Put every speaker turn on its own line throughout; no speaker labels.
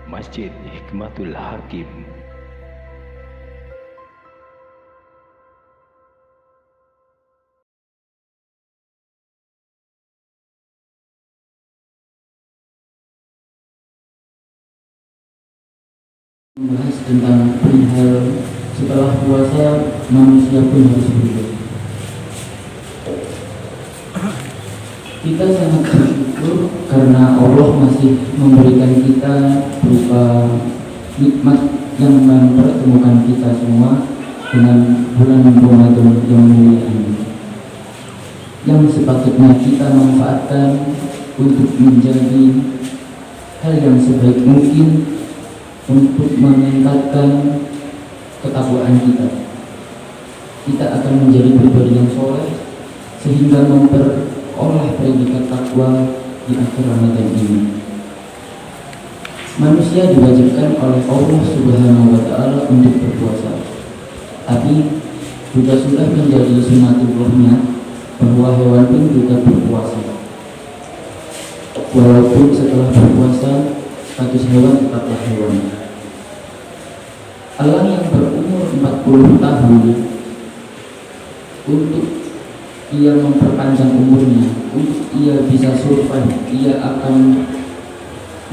Masjid Hikmatul Hakim.
Membahas tentang perihal setelah puasa manusia pun harus berubah. Kita sangat bersyukur karena Allah masih memberikan kita berupa nikmat yang mempertemukan kita semua dengan bulan Ramadan yang mulia ini, yang sepatutnya kita manfaatkan untuk menjadi hal yang sebaik mungkin untuk meningkatkan ketakwaan kita. Kita akan menjadi pribadi yang soleh sehingga memperoleh predikat takwa di akhir Ramadan ini. Manusia diwajibkan oleh Allah Subhanahu wa Ta'ala untuk berpuasa, tapi juga sudah menjadi sunatullahnya bahwa hewan pun juga berpuasa. Walaupun setelah berpuasa status hewan tetaplah hewan. Allah yang berumur 40 tahun untuk ia memperpanjang umurnya, untuk ia bisa survive, ia akan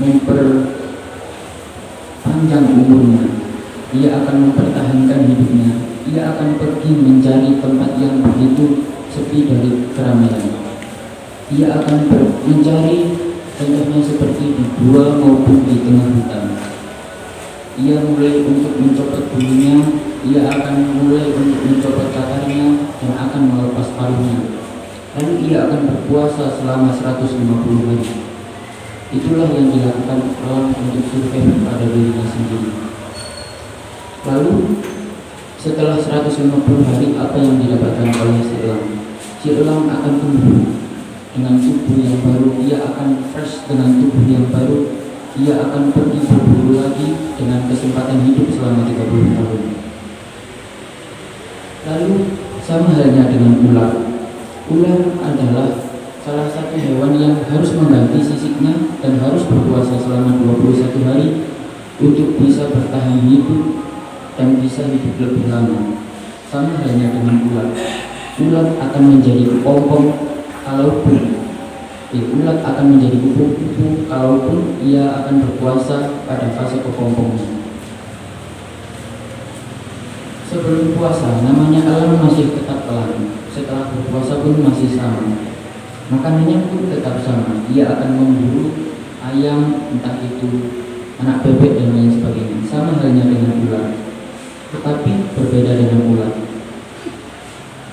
memperpanjang umurnya, ia akan mempertahankan hidupnya, ia akan pergi mencari tempat yang begitu sepi dari keramaian, ia akan mencari contohnya seperti di gua maupun di tengah hutan. Ia mulai untuk mencopot bulunya, ia akan mulai untuk mencopot cakarnya dan akan melepas paruhnya. Lalu ia akan berpuasa selama 150 hari. Itulah yang dilakukan Fir'aun untuk survei pada dirinya sendiri. Lalu setelah 150 hari, apa yang didapatkan oleh si elang? Si elang akan tumbuh dengan tubuh yang baru, ia akan fresh dengan tubuh yang baru. Ia akan pergi berburu lagi dengan kesempatan hidup selama 30 tahun. Lalu sama halnya dengan ular. Ular adalah salah satu hewan yang harus mengganti sisiknya dan harus berpuasa selama 21 hari untuk bisa bertahan hidup dan bisa hidup lebih lama. Sama halnya dengan ular. Ular akan menjadi kepompong kalaupun ulat akan menjadi kupu-kupu kalaupun ia akan berpuasa pada fase kepompongnya. Sebelum puasa namanya elang masih tetap elang, setelah berpuasa pun masih sama. Makanannya pun tetap sama, ia akan memburu ayam, entah itu anak bebek dan lain sebagainya. Sama halnya dengan ular, tetapi berbeda dengan ulat.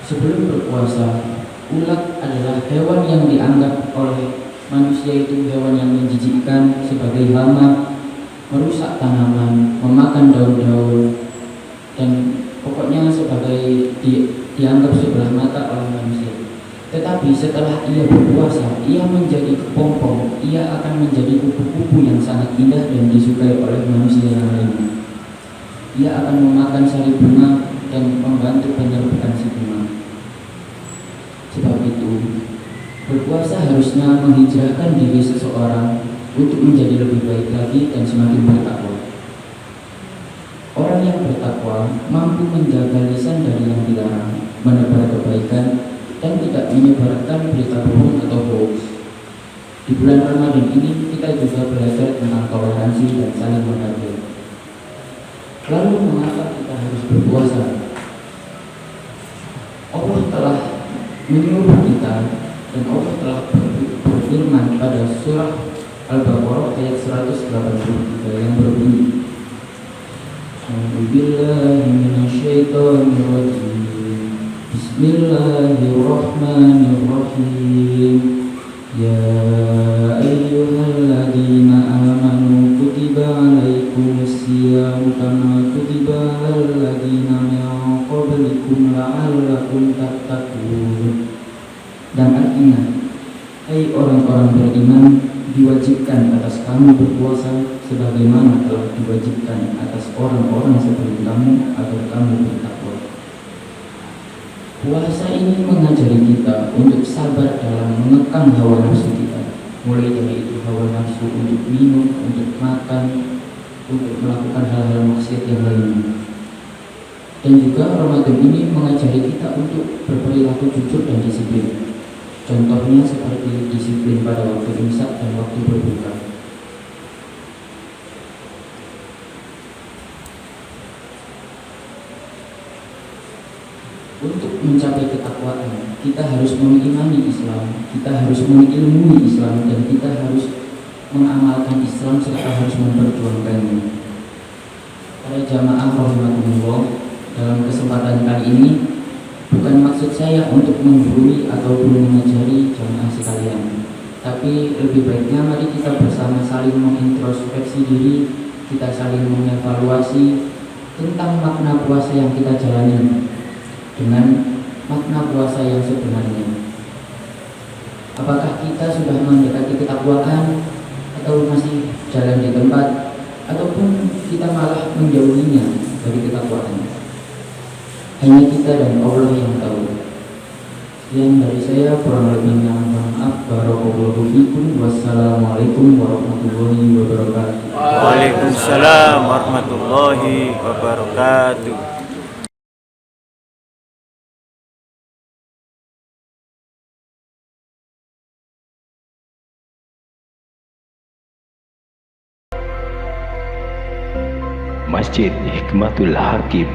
Sebelum berpuasa, ulat adalah hewan yang dianggap oleh manusia itu hewan yang menjijikkan sebagai hama, merusak tanaman, memakan daun-daun, dan pokoknya sebagai dianggap sebelah mata oleh manusia. Tetapi setelah ia berpuasa, ia menjadi kepompong, ia akan menjadi kupu-kupu yang sangat indah dan disukai oleh manusia yang lain. Ia akan memakan sari bunga dan membantu penyerbukan si bunga. Sebab itu, berpuasa harusnya menghijrahkan diri seseorang untuk menjadi lebih baik lagi dan semakin bertakwa. Orang yang bertakwa mampu menjaga lisan dari yang dilarang, menebar kebaikan, dan tidak menyebarkan berita bohong atau hoax. Di bulan Ramadan ini kita juga belajar tentang toleransi dan saling menghargai. Lalu mengapa kita harus berpuasa? Allah telah menyuruh kita dan Allah telah berfirman pada surah Al-Baqarah ayat 183 yang berbunyi, A'udzubillahi minasyaitonirrajim. Bismillahirrahmanirrahim. Ya ayyuhalladzina amanu kutiba alaikumusiyam kama kutiba alal ladzina min qablikum la'allakum tattaqun. Dan artinya, hai orang-orang beriman, diwajibkan atas kamu berpuasa sebagaimana telah diwajibkan atas orang-orang sebelum kamu agar kamu bertakwa. Puasa ini mengajari kita untuk sabar dalam mengekang hawa nafsu kita, mulai dari itu hawa nafsu untuk minum, untuk makan, untuk melakukan hal-hal maksiat yang lainnya. Dan juga Ramadan ini mengajari kita untuk berperilaku jujur dan disiplin. Contohnya seperti disiplin pada waktu imsak dan waktu berbuka. Untuk mencapai ketakwaan, kita harus mengimani Islam, kita harus mengilmui Islam, dan kita harus mengamalkan Islam serta harus memperjuangkannya. Para jamaah rahimakumullah, dalam kesempatan kali ini bukan maksud saya untuk menggurui ataupun mengajari jamaah sekalian, tapi lebih baiknya mari kita bersama saling mengintrospeksi diri, kita saling mengevaluasi tentang makna puasa yang kita jalani dengan makna puasa yang sebenarnya. Apakah kita sudah mendekati ketakwaan atau masih jalan di tempat, ataupun kita malah menjauhinya dari ketakwaan? Hanya kita dan Allah yang tahu. Sekian dari saya, kurang lebihnya mohon maaf. Barakallahu fikum. Wassalamualaikum warahmatullahi wabarakatuh.
Waalaikumsalam warahmatullahi wabarakatuh.
Masjid Hikmatul Hakim